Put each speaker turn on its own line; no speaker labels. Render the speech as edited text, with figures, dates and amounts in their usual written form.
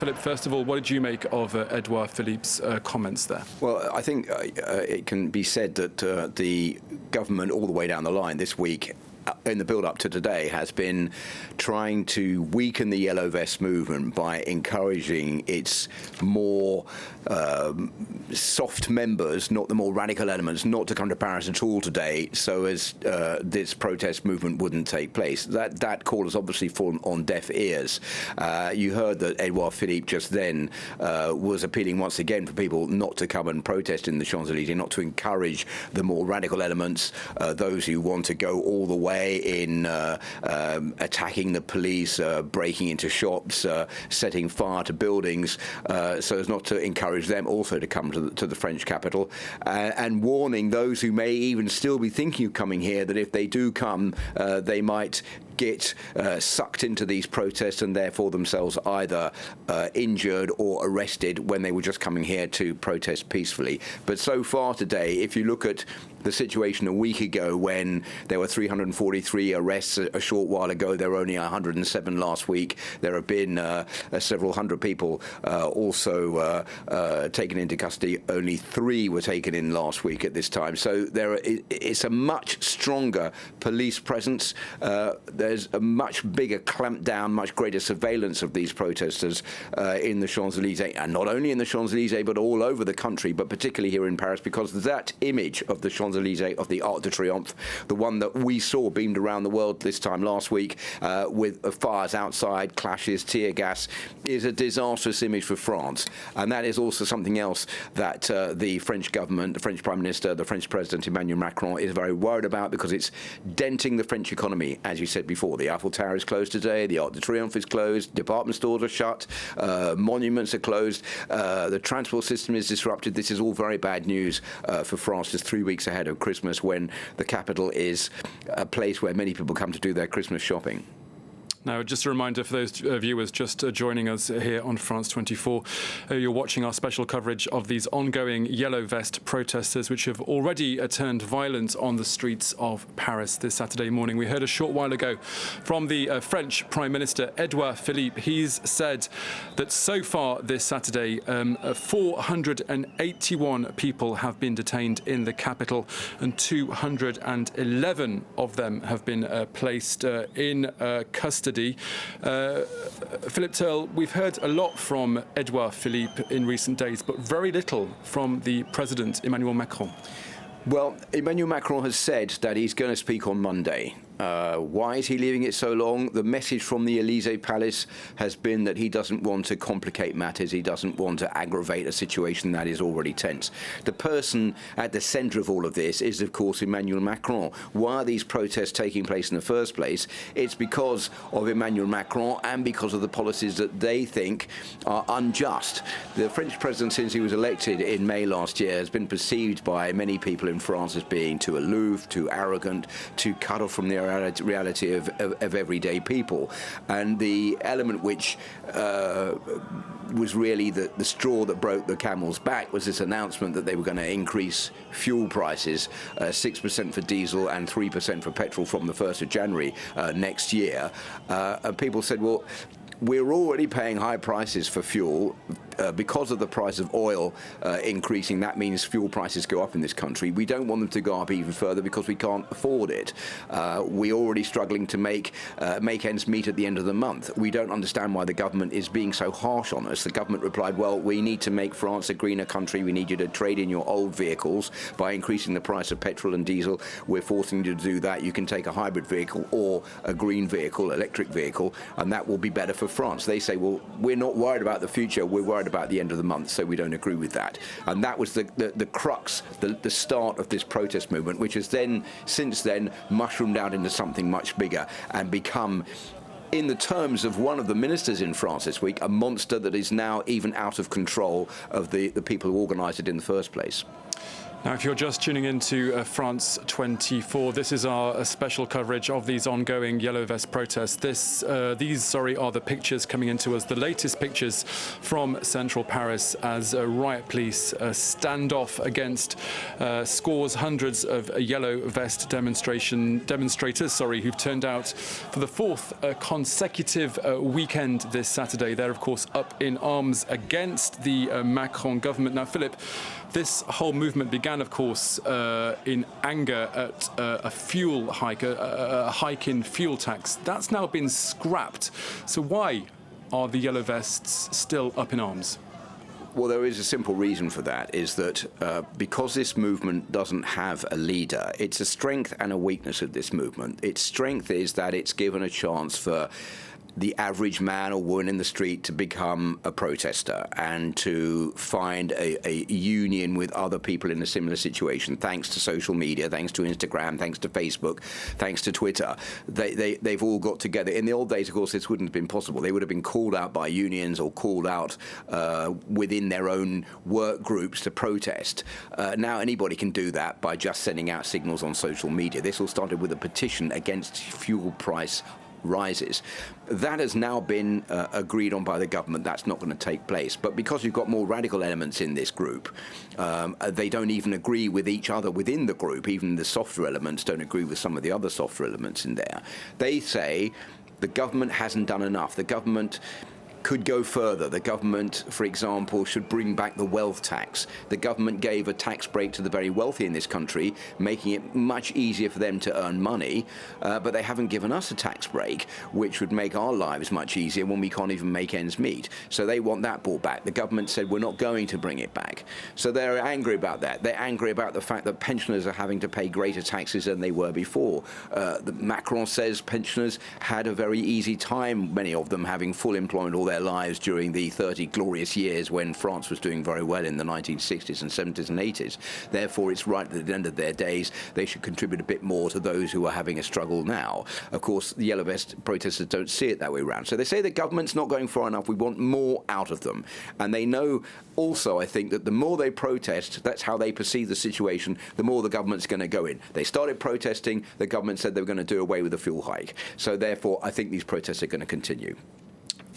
Philip, first of all, what did you make of Edouard Philippe's comments there?
Well, I think it can be said that the government all the way down the line this week, in the build-up to today, has been trying to weaken the Yellow Vest movement by encouraging its more soft members, not the more radical elements, not to come to Paris at all today, so as this protest movement wouldn't take place. That call has obviously fallen on deaf ears. You heard that Edouard Philippe just then was appealing once again for people not to come and protest in the Champs-Élysées, not to encourage the more radical elements, those who want to go all the way in attacking the police, breaking into shops, setting fire to buildings, so as not to encourage them also to come to the French capital, and warning those who may even still be thinking of coming here that if they do come, they might get sucked into these protests and therefore themselves either injured or arrested when they were just coming here to protest peacefully. But so far today, if you look at the situation a week ago when there were 343 arrests a short while ago, there were only 107 last week. There have been several hundred people also taken into custody. Only 3 were taken in last week at this time. So it's a much stronger police presence. There's a much bigger clampdown, much greater surveillance of these protesters in the Champs-Élysées, and not only in the Champs-Élysées, but all over the country, but particularly here in Paris, because that image of the Champs-Élysées, of the Arc de Triomphe, the one that we saw beamed around the world this time last week, with fires outside, clashes, tear gas, is a disastrous image for France. And that is also something else that the French government, the French Prime Minister, the French President Emmanuel Macron is very worried about, because it's denting the French economy. As you said before, the Eiffel Tower is closed today, the Arc de Triomphe is closed, department stores are shut, monuments are closed, the transport system is disrupted. This is all very bad news for France, just 3 weeks ahead of Christmas, when the capital is a place where many people come to do their Christmas shopping.
Now, just a reminder for those viewers just joining us here on France 24, you're watching our special coverage of these ongoing Yellow Vest protesters, which have already turned violent on the streets of Paris this Saturday morning. We heard a short while ago from the French Prime Minister, Edouard Philippe. He's said that so far this Saturday, 481 people have been detained in the capital, and 211 of them have been placed in custody. Philip Turle, we've heard a lot from Edouard Philippe in recent days, but very little from the President, Emmanuel Macron.
Well, Emmanuel Macron has said that he's going to speak on Monday. Why is he leaving it so long? The message from the Élysée Palace has been that he doesn't want to complicate matters. He doesn't want to aggravate a situation that is already tense. The person at the centre of all of this is, of course, Emmanuel Macron. Why are these protests taking place in the first place? It's because of Emmanuel Macron and because of the policies that they think are unjust. The French president, since he was elected in May last year, has been perceived by many people in France as being too aloof, too arrogant, too cut off from the reality of everyday people. And the element which was really the straw that broke the camel's back was this announcement that they were going to increase fuel prices, 6% for diesel and 3% for petrol from the 1st of January next year. And people said, well, we're already paying high prices for fuel. Because of the price of oil increasing, that means fuel prices go up in this country. We don't want them to go up even further because we can't afford it. We're already struggling to make ends meet at the end of the month. We don't understand why the government is being so harsh on us. The government replied, well, we need to make France a greener country. We need you to trade in your old vehicles. By increasing the price of petrol and diesel, we're forcing you to do that. You can take a hybrid vehicle or a green vehicle, electric vehicle, and that will be better for France. They say, well, we're not worried about the future. We're worried about the end of the month, so we don't agree with that. And that was the crux, the start of this protest movement, which has then, since then, mushroomed out into something much bigger and become, in the terms of one of the ministers in France this week, a monster that is now even out of control of the people who organised it in the first place.
Now, if you're just tuning into France 24, this is our special coverage of these ongoing Yellow Vest protests. These are the pictures coming into us, the latest pictures from central Paris as riot police stand off against hundreds of Yellow Vest demonstrators who've turned out for the fourth consecutive weekend this Saturday. They're, of course, up in arms against the Macron government. Now, Philip, this whole movement began, of course, in anger at a fuel hike, a hike in fuel tax. That's now been scrapped. So why are the Yellow Vests still up in arms?
Well, there is a simple reason for that, is that because this movement doesn't have a leader, it's a strength and a weakness of this movement. Its strength is that it's given a chance for the average man or woman in the street to become a protester and to find a union with other people in a similar situation, thanks to social media, thanks to Instagram, thanks to Facebook, thanks to Twitter. They've all got together. In the old days, of course, this wouldn't have been possible. They would have been called out by unions or called out within their own work groups to protest. Now anybody can do that by just sending out signals on social media. This all started with a petition against fuel price rises. That has now been agreed on by the government. That's not going to take place. But because you've got more radical elements in this group, they don't even agree with each other within the group. Even the softer elements don't agree with some of the other softer elements in there. They say the government hasn't done enough. The government could go further. The government, for example, should bring back the wealth tax. The government gave a tax break to the very wealthy in this country, making it much easier for them to earn money, but they haven't given us a tax break, which would make our lives much easier when we can't even make ends meet. So they want that brought back. The government said we're not going to bring it back. So they're angry about that. They're angry about the fact that pensioners are having to pay greater taxes than they were before. Macron says pensioners had a very easy time, many of them having full employment all their lives during the 30 glorious years when France was doing very well in the 1960s and 70s and 80s. Therefore, it's right that at the end of their days, they should contribute a bit more to those who are having a struggle now. Of course, the Yellow Vest protesters don't see it that way around. So they say the government's not going far enough. We want more out of them. And they know also, I think, that the more they protest, that's how they perceive the situation, the more the government's going to go in. They started protesting. The government said they were going to do away with the fuel hike. So therefore, I think these protests are going to continue.